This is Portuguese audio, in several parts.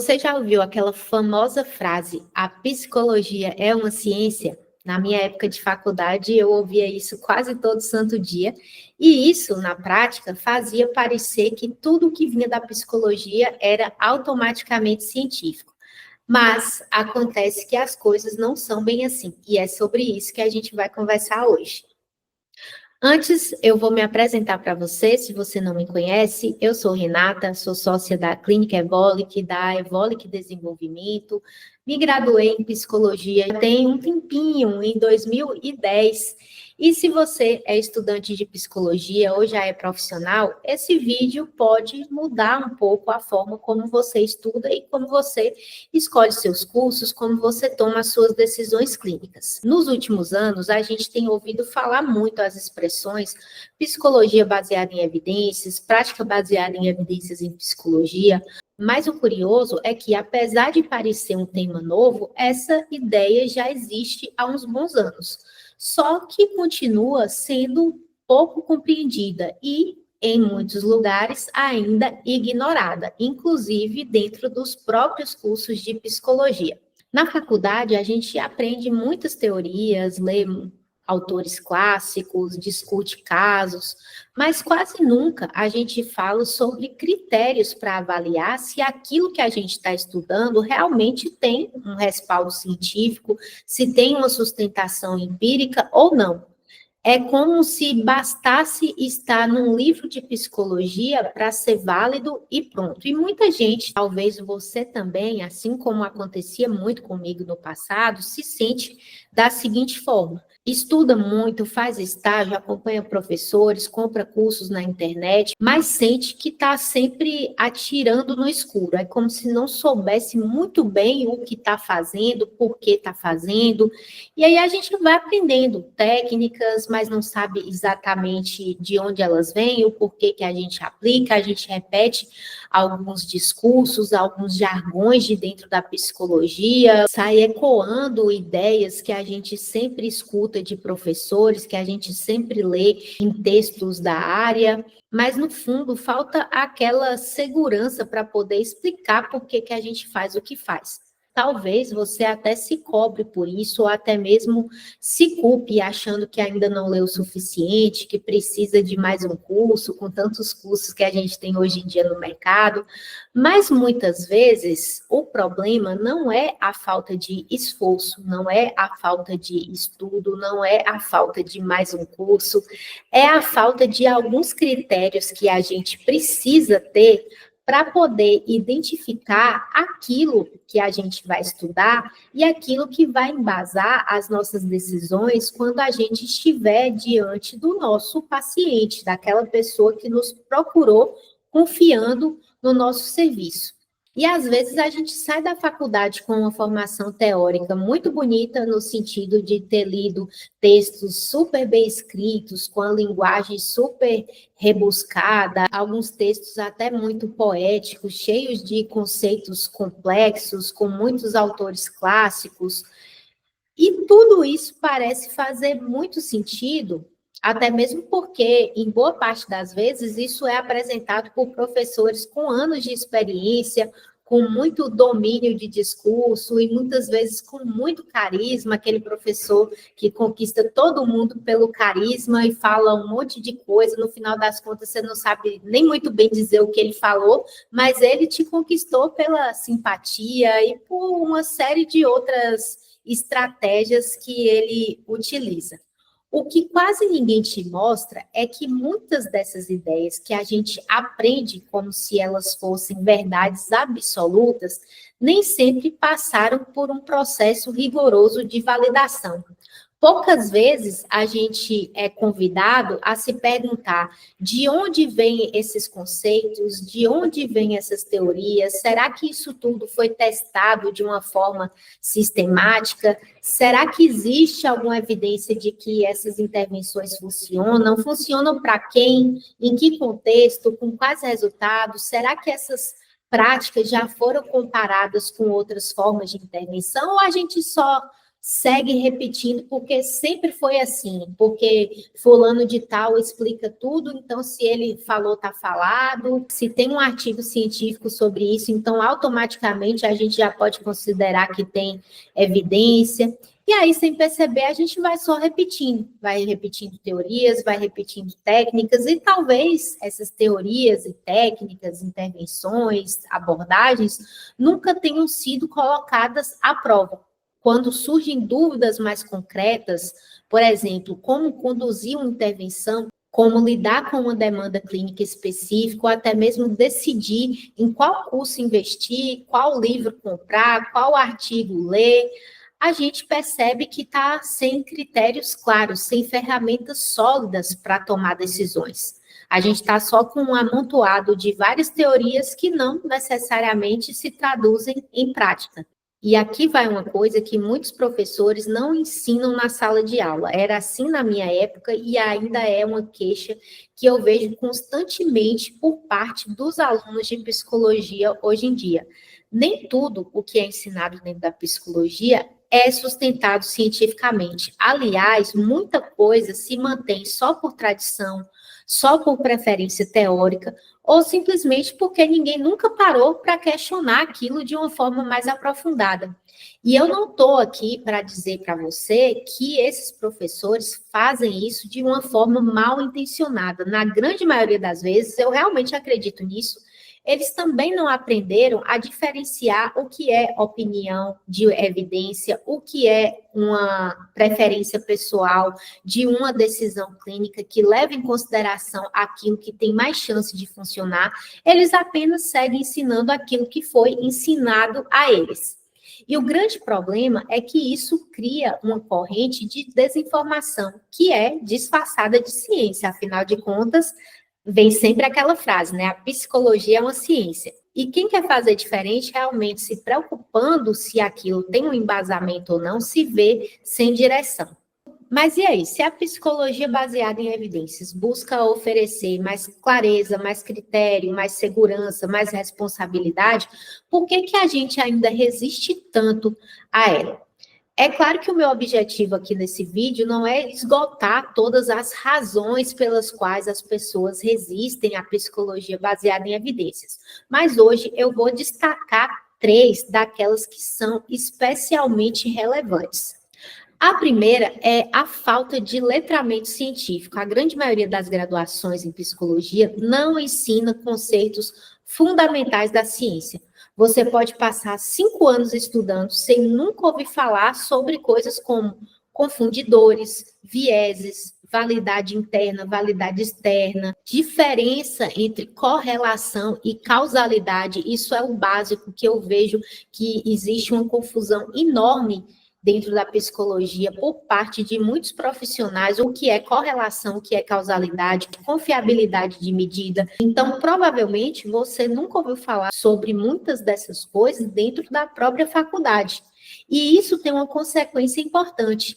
Você já ouviu aquela famosa frase, a psicologia é uma ciência? Na minha época de faculdade, eu ouvia isso quase todo santo dia, e isso, na prática, fazia parecer que tudo que vinha da psicologia era automaticamente científico. Mas acontece que as coisas não são bem assim, e é sobre isso que a gente vai conversar hoje. Antes, eu vou me apresentar para você, se você não me conhece. Eu sou Renata, sou sócia da Clínica Evolic, da Evolic Desenvolvimento. Me graduei em psicologia tem um tempinho, em 2010. E se você é estudante de psicologia ou já é profissional, esse vídeo pode mudar um pouco a forma como você estuda e como você escolhe seus cursos, como você toma as suas decisões clínicas. Nos últimos anos, a gente tem ouvido falar muito as expressões psicologia baseada em evidências, prática baseada em evidências em psicologia, mas o curioso é que, apesar de parecer um tema novo, essa ideia já existe há uns bons anos, só que continua sendo pouco compreendida e, em muitos lugares, ainda ignorada, inclusive dentro dos próprios cursos de psicologia. Na faculdade, a gente aprende muitas teorias, lê autores clássicos, discute casos, mas quase nunca a gente fala sobre critérios para avaliar se aquilo que a gente está estudando realmente tem um respaldo científico, se tem uma sustentação empírica ou não. É como se bastasse estar num livro de psicologia para ser válido e pronto. E muita gente, talvez você também, assim como acontecia muito comigo no passado, se sente da seguinte forma: estuda muito, faz estágio, acompanha professores, compra cursos na internet, mas sente que está sempre atirando no escuro. É como se não soubesse muito bem o que está fazendo, por que está fazendo. E aí a gente vai aprendendo técnicas, mas não sabe exatamente de onde elas vêm, o porquê que a gente aplica, a gente repete alguns discursos, alguns jargões de dentro da psicologia, sai ecoando ideias que a gente sempre escuta de professores, que a gente sempre lê em textos da área, mas no fundo falta aquela segurança para poder explicar por que que a gente faz o que faz. Talvez você até se cobre por isso, ou até mesmo se culpe achando que ainda não leu o suficiente, que precisa de mais um curso, com tantos cursos que a gente tem hoje em dia no mercado. Mas muitas vezes o problema não é a falta de esforço, não é a falta de estudo, não é a falta de mais um curso, é a falta de alguns critérios que a gente precisa ter para poder identificar aquilo que a gente vai estudar e aquilo que vai embasar as nossas decisões quando a gente estiver diante do nosso paciente, daquela pessoa que nos procurou confiando no nosso serviço. E às vezes a gente sai da faculdade com uma formação teórica muito bonita, no sentido de ter lido textos super bem escritos, com a linguagem super rebuscada, alguns textos até muito poéticos, cheios de conceitos complexos, com muitos autores clássicos. E tudo isso parece fazer muito sentido, até mesmo porque, em boa parte das vezes, isso é apresentado por professores com anos de experiência, com muito domínio de discurso e muitas vezes com muito carisma, aquele professor que conquista todo mundo pelo carisma e fala um monte de coisa, no final das contas você não sabe nem muito bem dizer o que ele falou, mas ele te conquistou pela simpatia e por uma série de outras estratégias que ele utiliza. O que quase ninguém te mostra é que muitas dessas ideias que a gente aprende como se elas fossem verdades absolutas, nem sempre passaram por um processo rigoroso de validação. Poucas vezes a gente é convidado a se perguntar de onde vêm esses conceitos, de onde vêm essas teorias, será que isso tudo foi testado de uma forma sistemática? Será que existe alguma evidência de que essas intervenções funcionam? Funcionam para quem? Em que contexto? Com quais resultados? Será que essas práticas já foram comparadas com outras formas de intervenção ou a gente só segue repetindo, porque sempre foi assim, porque fulano de tal explica tudo, então se ele falou, está falado, se tem um artigo científico sobre isso, então automaticamente a gente já pode considerar que tem evidência, e aí, sem perceber, a gente vai só repetindo, vai repetindo teorias, vai repetindo técnicas, e talvez essas teorias e técnicas, intervenções, abordagens, nunca tenham sido colocadas à prova. Quando surgem dúvidas mais concretas, por exemplo, como conduzir uma intervenção, como lidar com uma demanda clínica específica, ou até mesmo decidir em qual curso investir, qual livro comprar, qual artigo ler, a gente percebe que está sem critérios claros, sem ferramentas sólidas para tomar decisões. A gente está só com um amontoado de várias teorias que não necessariamente se traduzem em prática. E aqui vai uma coisa que muitos professores não ensinam na sala de aula. Era assim na minha época e ainda é uma queixa que eu vejo constantemente por parte dos alunos de psicologia hoje em dia. Nem tudo o que é ensinado dentro da psicologia é sustentado cientificamente. Aliás, muita coisa se mantém só por tradição, só por preferência teórica, ou simplesmente porque ninguém nunca parou para questionar aquilo de uma forma mais aprofundada. E eu não estou aqui para dizer para você que esses professores fazem isso de uma forma mal intencionada. Na grande maioria das vezes, eu realmente acredito nisso. Eles também não aprenderam a diferenciar o que é opinião de evidência, o que é uma preferência pessoal de uma decisão clínica que leva em consideração aquilo que tem mais chance de funcionar. Eles apenas seguem ensinando aquilo que foi ensinado a eles. E o grande problema é que isso cria uma corrente de desinformação, que é disfarçada de ciência, afinal de contas, vem sempre aquela frase, né? A psicologia é uma ciência. E quem quer fazer diferente, realmente se preocupando se aquilo tem um embasamento ou não, se vê sem direção. Mas e aí, se a psicologia baseada em evidências busca oferecer mais clareza, mais critério, mais segurança, mais responsabilidade, por que que a gente ainda resiste tanto a ela? É claro que o meu objetivo aqui nesse vídeo não é esgotar todas as razões pelas quais as pessoas resistem à psicologia baseada em evidências, mas hoje eu vou destacar 3 daquelas que são especialmente relevantes. A primeira é a falta de letramento científico. A grande maioria das graduações em psicologia não ensina conceitos fundamentais da ciência. Você pode passar 5 anos estudando sem nunca ouvir falar sobre coisas como confundidores, vieses, validade interna, validade externa, diferença entre correlação e causalidade. Isso é o básico que eu vejo que existe uma confusão enorme dentro da psicologia por parte de muitos profissionais, o que é correlação, o que é causalidade, confiabilidade de medida. Então, provavelmente, você nunca ouviu falar sobre muitas dessas coisas dentro da própria faculdade. E isso tem uma consequência importante,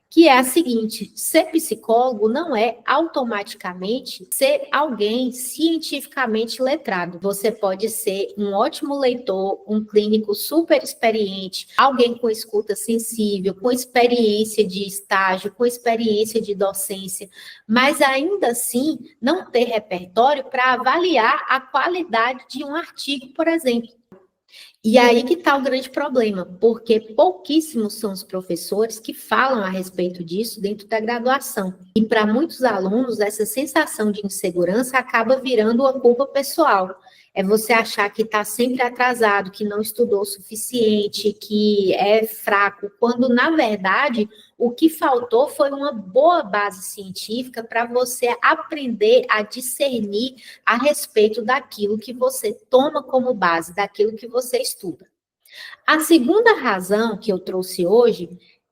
que é a seguinte: ser psicólogo não é automaticamente ser alguém cientificamente letrado. Você pode ser um ótimo leitor, um clínico super experiente, alguém com escuta sensível, com experiência de estágio, com experiência de docência, mas ainda assim não ter repertório para avaliar a qualidade de um artigo, por exemplo. E aí que está o grande problema, porque pouquíssimos são os professores que falam a respeito disso dentro da graduação. E para muitos alunos, essa sensação de insegurança acaba virando uma culpa pessoal. É você achar que está sempre atrasado, que não estudou o suficiente, que é fraco, quando, na verdade, o que faltou foi uma boa base científica para você aprender a discernir a respeito daquilo que você toma como base, daquilo que você estuda. A segunda razão que eu trouxe hoje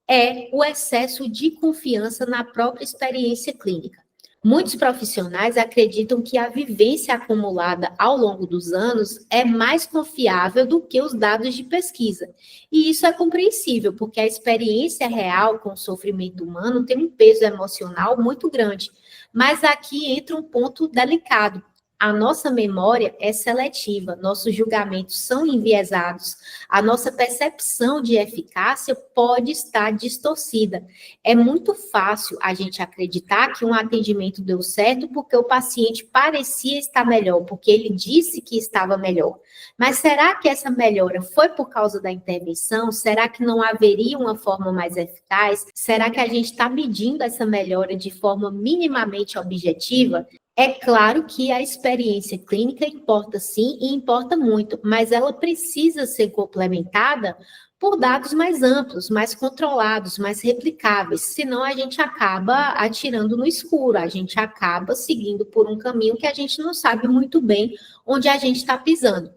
é o excesso de confiança na própria experiência clínica. Muitos profissionais acreditam que a vivência acumulada ao longo dos anos é mais confiável do que os dados de pesquisa. E isso é compreensível, porque a experiência real com o sofrimento humano tem um peso emocional muito grande. Mas aqui entra um ponto delicado. a nossa memória é seletiva, nossos julgamentos são enviesados, a nossa percepção de eficácia pode estar distorcida. É muito fácil a gente acreditar que um atendimento deu certo porque o paciente parecia estar melhor, porque ele disse que estava melhor. Mas será que essa melhora foi por causa da intervenção? Será que não haveria uma forma mais eficaz? Será que a gente está medindo essa melhora de forma minimamente objetiva? É claro que a experiência clínica importa sim e importa muito, mas ela precisa ser complementada por dados mais amplos, mais controlados, mais replicáveis, senão a gente acaba atirando no escuro, a gente acaba seguindo por um caminho que a gente não sabe muito bem onde a gente está pisando.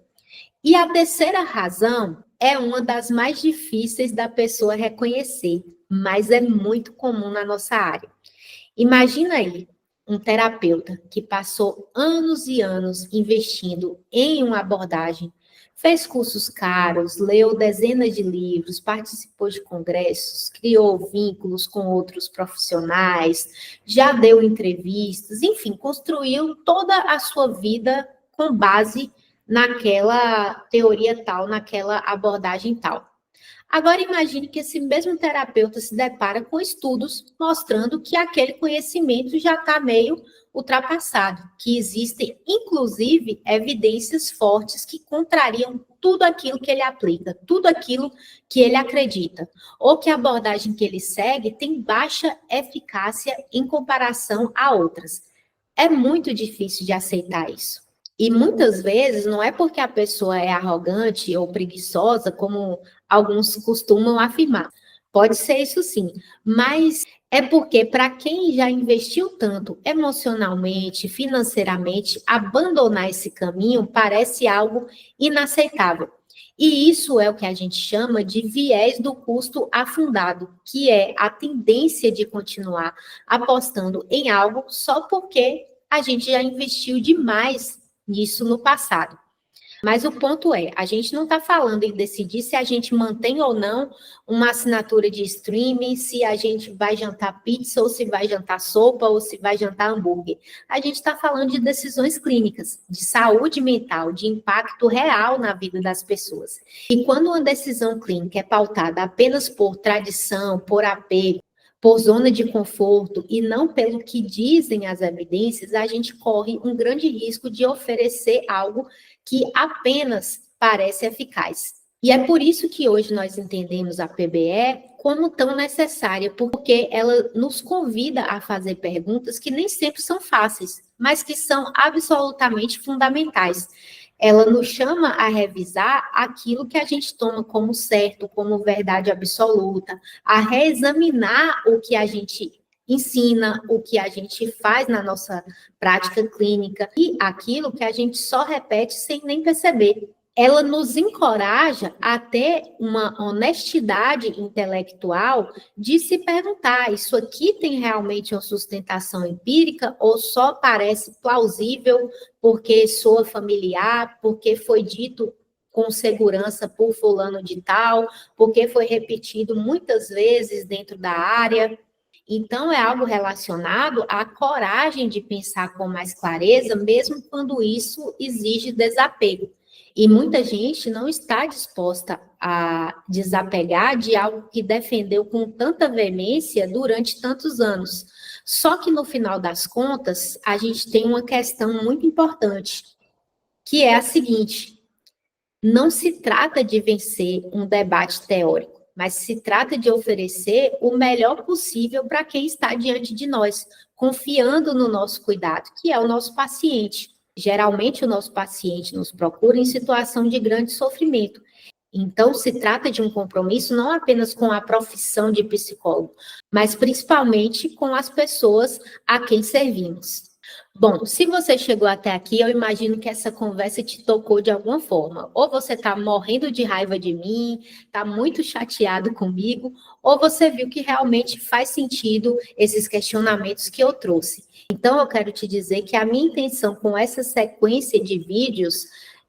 E a terceira razão é uma das mais difíceis da pessoa reconhecer, mas é muito comum na nossa área. Imagina aí um terapeuta que passou anos e anos investindo em uma abordagem, fez cursos caros, leu dezenas de livros, participou de congressos, criou vínculos com outros profissionais, já deu entrevistas, enfim, construiu toda a sua vida com base naquela teoria tal, naquela abordagem tal. Agora imagine que esse mesmo terapeuta se depara com estudos mostrando que aquele conhecimento já está meio ultrapassado, que existem, inclusive, evidências fortes que contrariam tudo aquilo que ele aplica, tudo aquilo que ele acredita, ou que a abordagem que ele segue tem baixa eficácia em comparação a outras. É muito difícil de aceitar isso. E muitas vezes não é porque a pessoa é arrogante ou preguiçosa, como alguns costumam afirmar. Pode ser isso sim, mas é porque para quem já investiu tanto emocionalmente, financeiramente, abandonar esse caminho parece algo inaceitável. E isso é o que a gente chama de viés do custo afundado, que é a tendência de continuar apostando em algo só porque a gente já investiu demais nisso no passado. Mas o ponto é, a gente não está falando em decidir se a gente mantém ou não uma assinatura de streaming, se a gente vai jantar pizza, ou se vai jantar sopa, ou se vai jantar hambúrguer. A gente está falando de decisões clínicas, de saúde mental, de impacto real na vida das pessoas. E quando uma decisão clínica é pautada apenas por tradição, por apego, por zona de conforto e não pelo que dizem as evidências, a gente corre um grande risco de oferecer algo que apenas parece eficaz. E é por isso que hoje nós entendemos a PBE como tão necessária, porque ela nos convida a fazer perguntas que nem sempre são fáceis, mas que são absolutamente fundamentais. Ela nos chama a revisar aquilo que a gente toma como certo, como verdade absoluta, a reexaminar o que a gente ensina, o que a gente faz na nossa prática clínica e aquilo que a gente só repete sem nem perceber. Ela nos encoraja a ter uma honestidade intelectual de se perguntar, isso aqui tem realmente uma sustentação empírica ou só parece plausível porque soa familiar, porque foi dito com segurança por fulano de tal, porque foi repetido muitas vezes dentro da área. Então, é algo relacionado à coragem de pensar com mais clareza, mesmo quando isso exige desapego. E muita gente não está disposta a desapegar de algo que defendeu com tanta veemência durante tantos anos. Só que, no final das contas, a gente tem uma questão muito importante, que é a seguinte: não se trata de vencer um debate teórico, mas se trata de oferecer o melhor possível para quem está diante de nós, confiando no nosso cuidado, que é o nosso paciente. Geralmente, o nosso paciente nos procura em situação de grande sofrimento. Então, se trata de um compromisso não apenas com a profissão de psicólogo, mas principalmente com as pessoas a quem servimos. Bom, se você chegou até aqui, eu imagino que essa conversa te tocou de alguma forma. Ou você está morrendo de raiva de mim, está muito chateado comigo, ou você viu que realmente faz sentido esses questionamentos que eu trouxe. Então, eu quero te dizer que a minha intenção com essa sequência de vídeos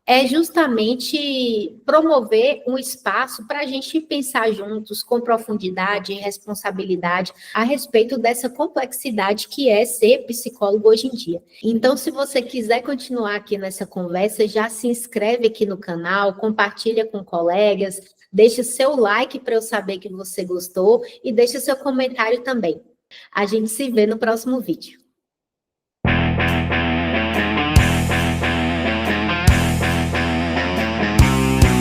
é justamente promover um espaço para a gente pensar juntos, com profundidade e responsabilidade, a respeito dessa complexidade que é ser psicólogo hoje em dia. Então, se você quiser continuar aqui nessa conversa, já se inscreve aqui no canal, compartilha com colegas, deixa seu like para eu saber que você gostou e deixa seu comentário também. A gente se vê no próximo vídeo.